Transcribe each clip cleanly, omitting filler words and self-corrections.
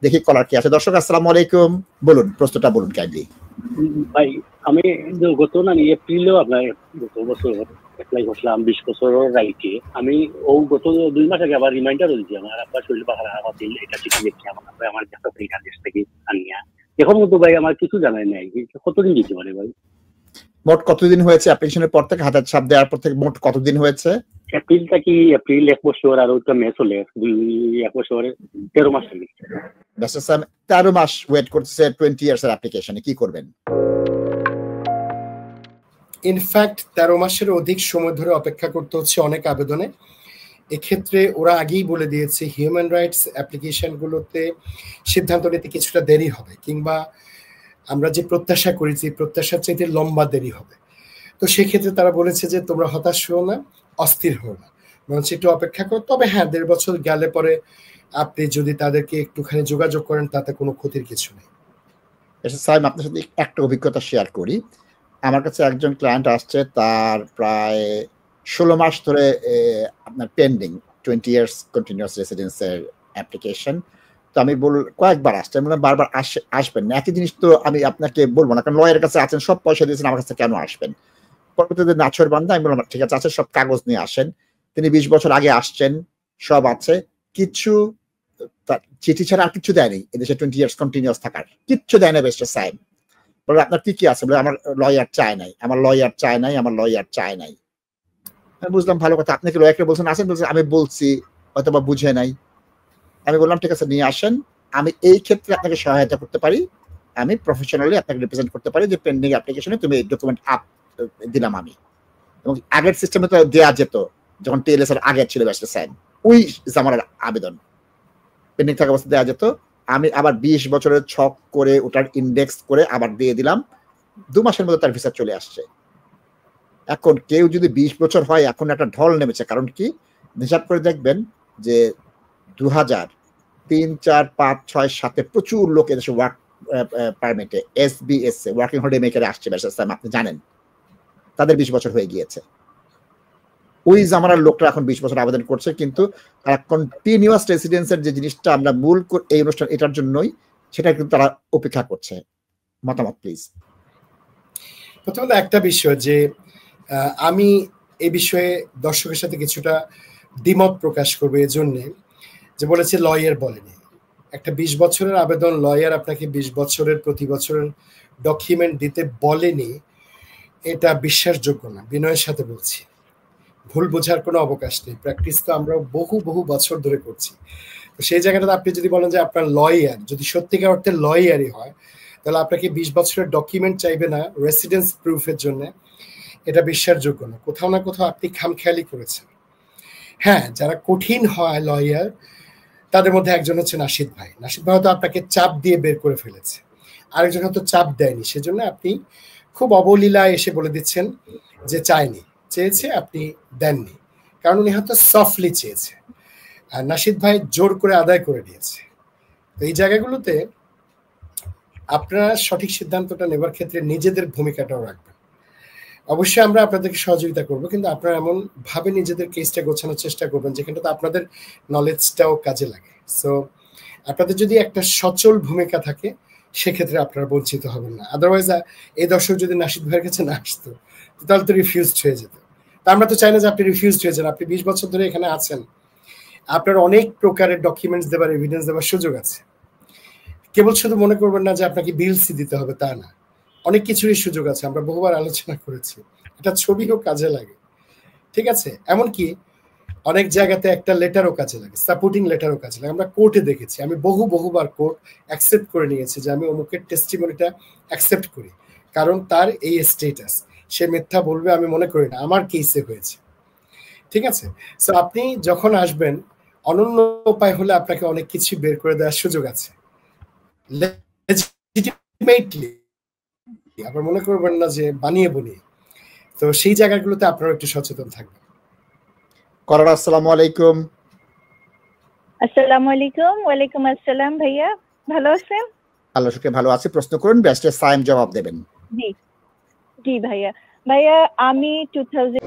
দেখি কলার কি আছে। দর্শক আসসালামু আলাইকুম, বলুন প্রশ্নটা বলুন কাইন্ডলি। ভাই আমি গত না এপ্রিলেও আপনার গত বছর অ্যাপ্লাই করছিলাম 20 বছরের রাইটে। আমি ও গত 2 মাস আগে আবার রিমাইন্ডার দিয়েছি আমার আপনার শরীর বাহার আমার দিল এটা ঠিক দেখছি আমার কাছে দেশ থেকে আনিয়া এখন মতো ভাই আমার কিছু জানাই নাই কতদিন দিতে পারে ভাই? মোট কতদিন হয়েছে অ্যাপ্লিকেশনের পর থেকে, হাতের ছাপ দেওয়ার পর থেকে মোট কতদিন হয়েছে? এপ্রিল 1 বছর আর ওইটা মে চলে 1 বছর 13 মাস আগে। 13 মাস ওয়েট করতেছে 20 ইয়ার্স এর অ্যাপ্লিকেশনে, কি করবেন? ইনফ্যাক্ট 13 মাসের অধিক সময় ধরে অপেক্ষা করতে হচ্ছে অনেক আবেদনে। এক্ষেত্রে ওরা আগেই বলে দিয়েছে হিউম্যান রাইটস অ্যাপ্লিকেশনগুলোতে সিদ্ধান্ত নিতে কিছুটা দেরি হবে, কিংবা আমরা যে প্রত্যাশা করেছি প্রত্যাশার চাইতে লম্বা দেরি হবে। তো সেক্ষেত্রে তারা বলেছে যে তোমরা হতাশ হও না, অস্থির হও না, বরঞ্চ একটু অপেক্ষা করো। তবে হ্যাঁ, 1.5 বছর গেলে পরে আপনি যদি তাদেরকে একটুখানি যোগাযোগ করেন তাতে কোনো ক্ষতির কিছু নেই। সাইম, আপনার সাথে একটা অভিজ্ঞতা শেয়ার করি। আমার কাছে একজন ক্লায়েন্ট আসছে, তার প্রায় 16 মাস ধরে আপনার পেন্ডিং 20 ইয়ার্স কন্টিনিউয়াস রেসিডেন্সের অ্যাপ্লিকেশন। তো আমি কয়েকবার আসছে, আমি বারবার আসবেন না, একই জিনিস তো আমি আপনাকে বলবো না, কারণ লয়ারের কাছে আছেন, সব পয়সা দিয়েছেন, আমার কাছে কেন আসবেন? পরবর্তীতে নাছর বান্ধা আমি বললাম ঠিক আছে, সব কাগজ নিয়ে আসেন। তিনি 20 বছর আগে আসছেন, সব আছে, কিছু চিঠি ছাড়া আর কিছু দেয়নি এদেশে 20 ইয়ার্স কন্টিনিউয়াস থাকার, কিচ্ছু দেয় না। বেস্টার সাইন বলে আপনার কি কি আছে? বলে আমার লয়ার চায় নাই, আমার লয়ার চায় নাই, আমার লয়ার চায় নাই। আমি বুঝলাম ভালো কথা, আপনি কি লয়ারকে বলছেন আসেন? বলছেন আমি বলছি, হয়তো বা বুঝে নাই। আমি বললাম ঠিক আছে নিয়ে আসেন, আমি এই ক্ষেত্রে আপনাকে সহায়তা করতে পারি, আমি প্রফেশনালি আপনাকে রিপ্রেজেন্ট করতে পারি যে পেন্ডিং অ্যাপ্লিকেশনে তুমি এই ডকুমেন্ট আপ দিলাম আমি। এবং আগের সিস্টেমে তো দেওয়া যেত, যখন টিএলএস এর আগে ছিল ব্যাচটা সাইন, ওই জামার আবেদন পেন্ডিং থাকা অবস্থা দেওয়া যেত। আমি আবার 20 বছরের ছক করে ওটার ইন্ডেক্স করে আবার দিয়ে দিলাম, 2 মাসের মধ্যে তার ভিসা চলে আসছে। এখন কেউ যদি 20 বছর হয়, এখন একটা ঢল নেমেছে। কারণ কি, হিসাব করে দেখবেন যে 2003, 4, 5, 6, 7 প্রচুর লোক এদেশে ওয়ার্ক পারমিটে SBS ওয়ার্কিং হলিডে মেকারে আসছে, আপনি জানেন তাদের 20 বছর হয়ে গিয়েছে। ওই জামানার লোকরা এখন 20 বছর আবেদন করছে, কিন্তু তারা কন্টিনিউয়াস রেসিডেন্সের যে জিনিসটা আমরা মূল এই অনুষ্ঠান এটার জন্যই, সেটা কিন্তু তারা অপেক্ষা করছে। মতামত প্লিজ। প্রথমত একটা বিষয় যে আমি এই বিষয়ে দর্শকের সাথে কিছুটা দ্বিমত প্রকাশ করবো, এই জন্যে যে বলেছে লয়ার বলেনি। একটা 20 বছরের আবেদন, লয়ার আপনাকে 20 বছরের প্রতি বছরের ডকুমেন্ট দিতে বলেনি, এটা বিশ্বাসযোগ্য না। বিনয়ের সাথে বলছি, ভুল বোঝার কোনো অবকাশ নেই। প্র্যাকটিস তো আমরা বহু বছর ধরে করছি। তো সেই জায়গাটাতে আপনি যদি বলেন যে আপনার লয়ার যদি সত্যিকার অর্থে লয়ারই হয়, তাহলে আপনাকে 20 বছরের ডকুমেন্ট চাইবে না রেসিডেন্স প্রুফের জন্য, এটা বিশ্বাসযোগ্য না। কোথাও না কোথাও আপনি খামখেয়ালি করেছেন। হ্যাঁ, যারা কঠিন হয় লয়ার, তাদের মধ্যে একজন হচ্ছে নাশিদ ভাই। নাশিদ ভাই হয়তো আপনাকে চাপ দিয়ে বের করে ফেলেছে, আরেকজন হয়তো চাপ দেয়নি, সেজন্য আপনি খুব অবলীলায় এসে বলে দিচ্ছেন যে চাইনি, চেয়েছে আপনি দেননি, কারণ উনি হয়তো সফটলি চেয়েছে, আর নাশিদ ভাই জোর করে আদায় করে দিয়েছে। তো এই জায়গাগুলোতে আপনারা সঠিক সিদ্ধান্তটা নেবার ক্ষেত্রে নিজেদের ভূমিকাটাও রাখবেন। অবশ্যই আমরা আপনাদেরকে সহযোগিতা করবো, কিন্তু আপনারা এমন ভাবে নিজেদের কেসটা গোছানোর চেষ্টা করবেন যেখানটাতে আপনাদের নলেজটাও কাজে লাগে। সো আপনাদের যদি একটা সচল ভূমিকা থাকে, সেক্ষেত্রে আপনারা বঞ্চিত হবেন না। আদারওয়াইজ এই দর্শক যদি নাশিদ ভাইয়ের কাছে না আসতো, তাহলে তো রিফিউজড হয়ে যেত। তা আমরা তো চাই না যে আপনি রিফিউজড হয়ে যান। আপনি 20 বছর ধরে এখানে আছেন, আপনার অনেক প্রকারের ডকুমেন্টস দেবার, এভিডেন্স দেবার সুযোগ আছে। কেবল শুধু মনে করবেন না যে আপনাকে বিলসি দিতে হবে, তা না, অনেক কিছুরই সুযোগ আছে। আমরা বহুবার আলোচনা করেছি, একটা ছবিও কাজে লাগে, ঠিক আছে? এমনকি অনেক জায়গাতে একটা লেটারও কাজে লাগে, সাপোর্টিং লেটারও কাজে লাগে। আমরা কোর্টে দেখেছি, আমি বহুবার কোর্ট অ্যাকসেপ্ট করে নিয়েছি যে আমি অমুকের টেস্টিমনিটা অ্যাকসেপ্ট করি, কারণ তার এই স্টেটাস, সে মিথ্যা বলবে আমি মনে করি না, আমার কেসে হয়েছে, ঠিক আছে? সো আপনি যখন আসবেন, অনন্য উপায় হলে আপনাকে অনেক কিছু বের করে দেওয়ার সুযোগ আছে লেজিটিমেটলি। আবার মনে করবেন না যে বানিয়ে বলি। তো সেই জায়গাগুলোতে আপনারা একটু সচেতন থাকবেন। করার আসসালামু আলাইকুম। আসসালামু আলাইকুম। ওয়ালাইকুম আসসালাম ভাইয়া, ভালো আছেন? আল্লাহ শুকরিয়া ভালো আছি। প্রশ্ন করুন, ব্যারিস্টার সাইম জবাব দেবেন। জি জি ভাইয়া। আমি 2000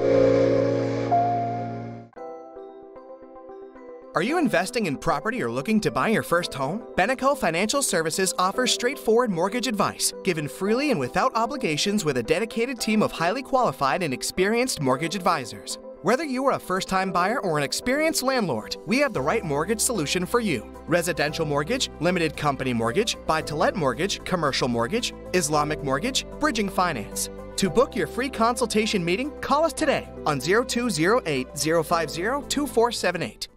Are you investing in property or looking to buy your first home? Beneco Financial Services offers straightforward mortgage advice, given freely and without obligations with a dedicated team of highly qualified and experienced mortgage advisors. Whether you are a first-time buyer or an experienced landlord, we have the right mortgage solution for you. Residential mortgage, limited company mortgage, buy-to-let mortgage, commercial mortgage, Islamic mortgage, bridging finance. To book your free consultation meeting, call us today on 0208 050 2478.